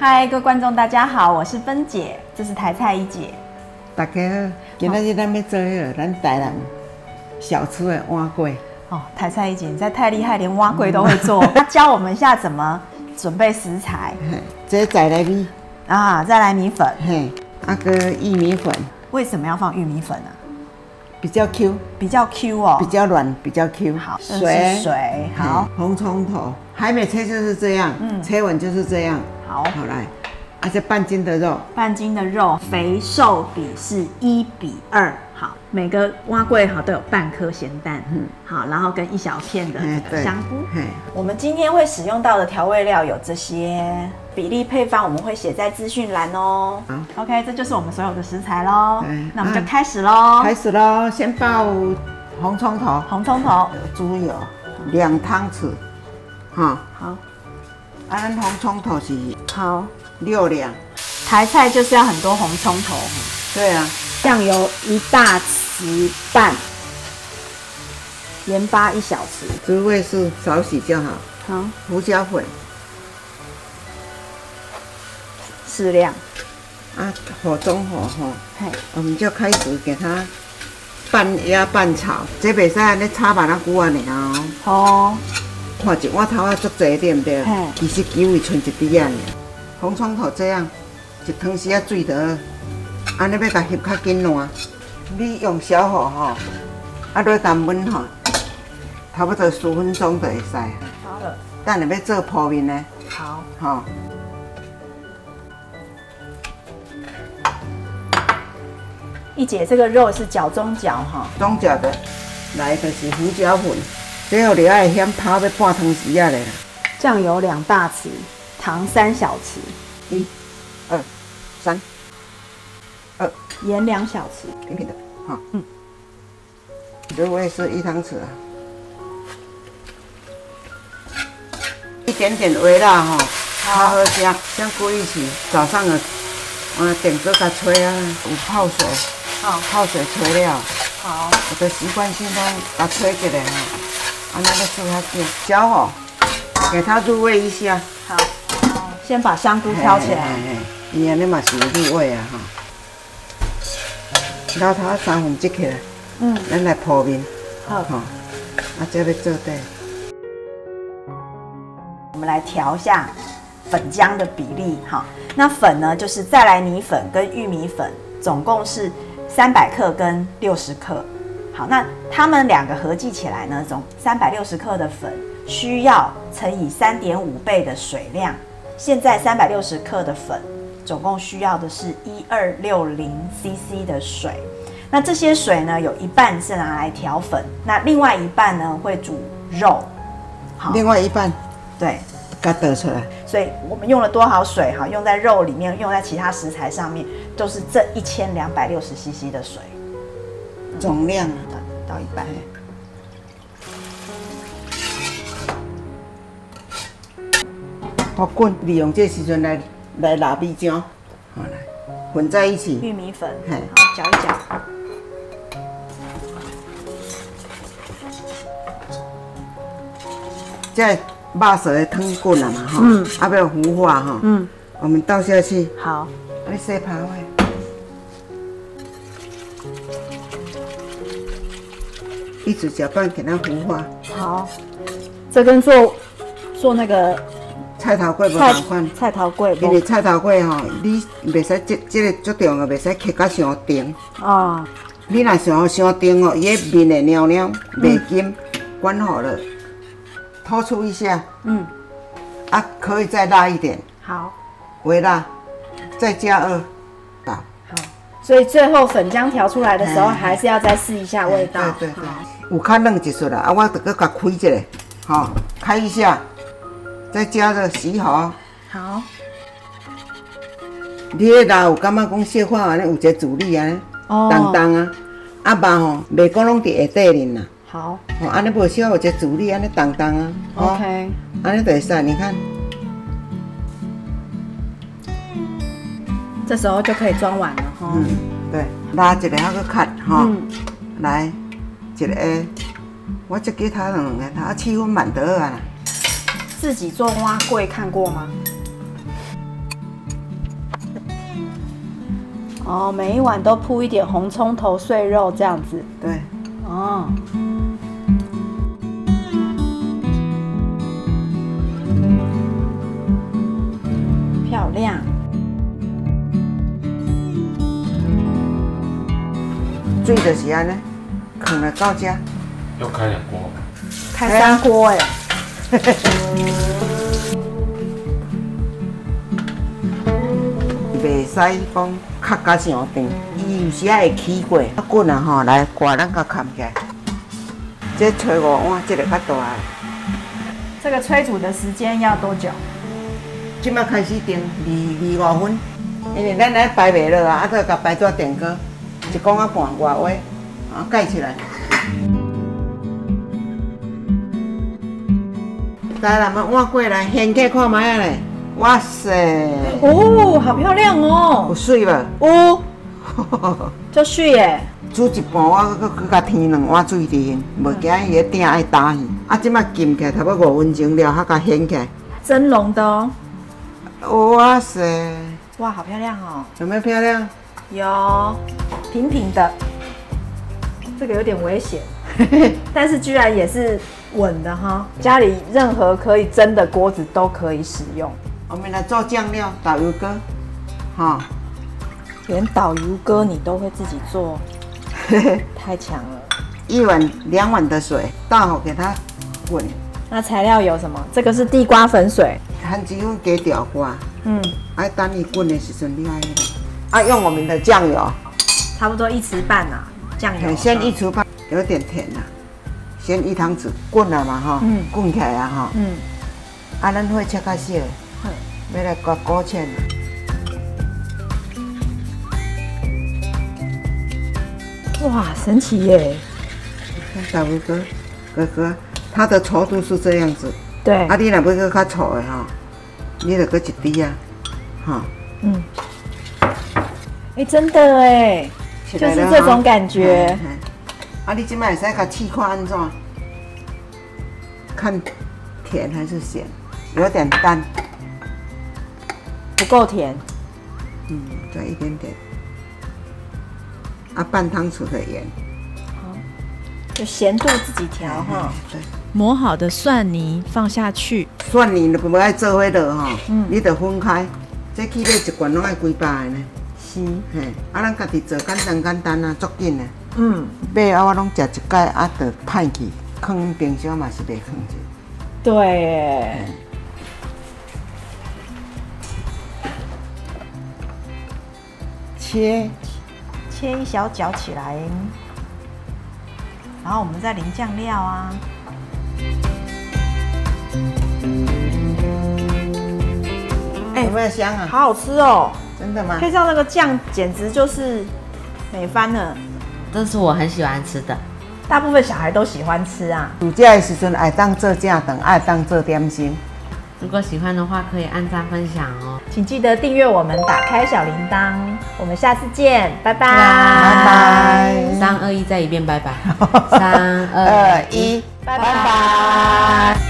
嗨，各位观众，大家好，我是芬姐，这是台菜一姐。大家好，今仔日咱要做迄个咱台南小吃的碗粿。哦，台菜一姐，你在太厉害，连碗粿都会做。那教我们一下怎么准备食材。这再来米啊，再来米粉。嘿，个玉米粉。为什么要放玉米粉呢？比较 Q， 比较 Q 哦，比较软，比较 Q。好，水，好，红葱头还没切就是这样，切完就是这样。好，好来，这半斤的肉，半斤的肉，肥瘦比是1:2。好，每个碗粿好都有半颗咸蛋，好，然后跟一小片的这个香菇。我们今天会使用到的调味料有这些，比例配方我们会写在资讯栏哦。好 ，OK， 这就是我们所有的食材喽。那我们就开始喽。开始喽，先爆红葱头，猪油2汤匙，哈，好。咱红葱头是好6两，台菜就是要很多红葱头。对啊，酱油1大匙半，盐巴1小匙，猪味素少许就好。好，胡椒粉适量。火中火哈，我们就开始给它半压半炒，这袂使安尼炒慢啊久啊尔哦。好。看一碗头啊，足济对不对？其实球会剩一滴啊。红葱头这样，一汤匙啊水得，安尼要甲翕较紧烂。你用小火吼，落淡温吼，差不多10分钟就会使。好了。等下要做铺面呢。好。好。一姐，这个肉是绞中绞哈。中绞的，来就是胡椒粉。最后你爱先泡要半汤匙啊嘞。酱油2大匙，糖3小匙。1、2、3、2。盐2小匙。平平的，好。这味是1汤匙啊。一点点微辣哈，好好吃。像过一起早上的，点这个吹啊，有泡水，泡水吹了。好。我的习惯性都把吹起来哈。那个做下去，小火给它入味一下。好，先把香菇挑起来。伊安尼嘛是有入味啊哈。然后它3分即起来，咱来铺面。好，这要做底。我们来调一下粉浆的比例哈。那粉呢，就是再来米粉跟玉米粉，总共是300克跟60克。好，那它们2个合计起来呢，总360克的粉需要乘以3.5倍的水量。现在360克的粉总共需要的是1260 CC 的水。那这些水呢，有一半是拿来调粉，那另外一半呢会煮肉。好，另外一半对，给它倒出来。所以我们用了多少水？哈，用在肉里面，用在其他食材上面，都是这1260 CC 的水。总量到一半。好滚，利用这时阵来拿米浆，好来混在一起。玉米粉，好搅一搅。这肉色的汤滚了嘛哈，要糊化哈，我们倒下去。好，你洗盘位。一直搅拌给它糊化。好，这跟做那个菜头粿无同款。菜头粿，因为菜头粿吼，你袂使这个最重要，袂使刻甲伤长。哦。你若伤长哦，伊个面会黏黏，袂金。关好了，拖出一下。可以再辣一点。好。微辣，再加2。好。所以最后粉浆调出来的时候，还是要再试一下味道。对。有较嫩一撮啦，我就搁甲开一下，好，开一下，再加热洗好。好。你迄肉有感觉讲小可安尼有一个阻力安尼，重啊，肉吼袂讲拢伫下底哩啦。好。安尼无小有一个阻力安尼重啊。OK。安尼就会使，你看。这时候就可以装碗了哈。对，拉一个还搁卡哈，来。一个，我这给他2个，他7分满得啊。自己做碗粿看过吗？哦，每一碗都铺一点红葱头碎肉这样子。对。哦。漂亮。水就是安尼，放了到这。要开2锅。开3锅哎。袂使讲较甲伤长，伊有时仔会起过。啊滚啊吼，来挂咱甲扛起来。这吹5碗，这个较大个。这个催煮的时间要多久？即马开始定25分，因为咱来排袂落啊，啊，再甲排纸垫过1公仔半外围，啊盖起来。来啦，碗过来，掀起看卖啊咧！哇塞！哦，好漂亮哦！有水无？哦，足水耶！煮一半，我搁甲添2碗水伫现，无惊伊个鼎爱打去。啊，即马浸起来差不多5分钟了，还甲掀起来。蒸笼的哦。哇塞！哇，好漂亮哦！有没有漂亮？有，平平的。这个有点危险，但是居然也是稳的哈。家里任何可以蒸的锅子都可以使用。我们来做酱料，导油锅，哈。连导油锅你都会自己做，太强了。1碗2碗的水倒好给它滚。那材料有什么？这个是地瓜粉水，番薯粉加调瓜，爱等伊滚的时阵，你爱啊用我们的酱油，差不多1匙半啊，酱油。先1匙半，有点甜啦。先1汤匙滚了嘛哈，滚起来啊哈，啊咱会切较小，要来刮勾芡。哇，神奇耶！大拇哥，哥哥，它的稠度是这样子。对。啊，你若要搁较稠的哈，你就搁1滴啊，哈。哎，真的哎，就是这种感觉。啊，你今摆会使甲试看安怎？看甜还是咸？有点淡，不够甜。再一点点。啊，半汤匙的盐。好，就咸度自己调哈。对。磨好的蒜泥放下去。蒜泥不爱做伙落哈，你得分开。这起码1罐拢爱几百个呢。是。嘿，啊，咱家己做简单啊，足紧的。买啊，我拢食1摆啊，就歹去，放冰箱嘛是袂放去。对耶。切一小角起来，然后我们再淋酱料啊。有没有香啊？好好吃哦！真的吗？配上那个酱，简直就是美翻了。这是我很喜欢吃的，大部分小孩都喜欢吃啊。煮食的时阵爱当做正饭，爱当做点心。如果喜欢的话，可以按赞分享哦。请记得订阅我们，打开小铃铛。我们下次见，拜拜。拜拜。3、2、1，再一遍，拜拜。3、2、1，拜拜。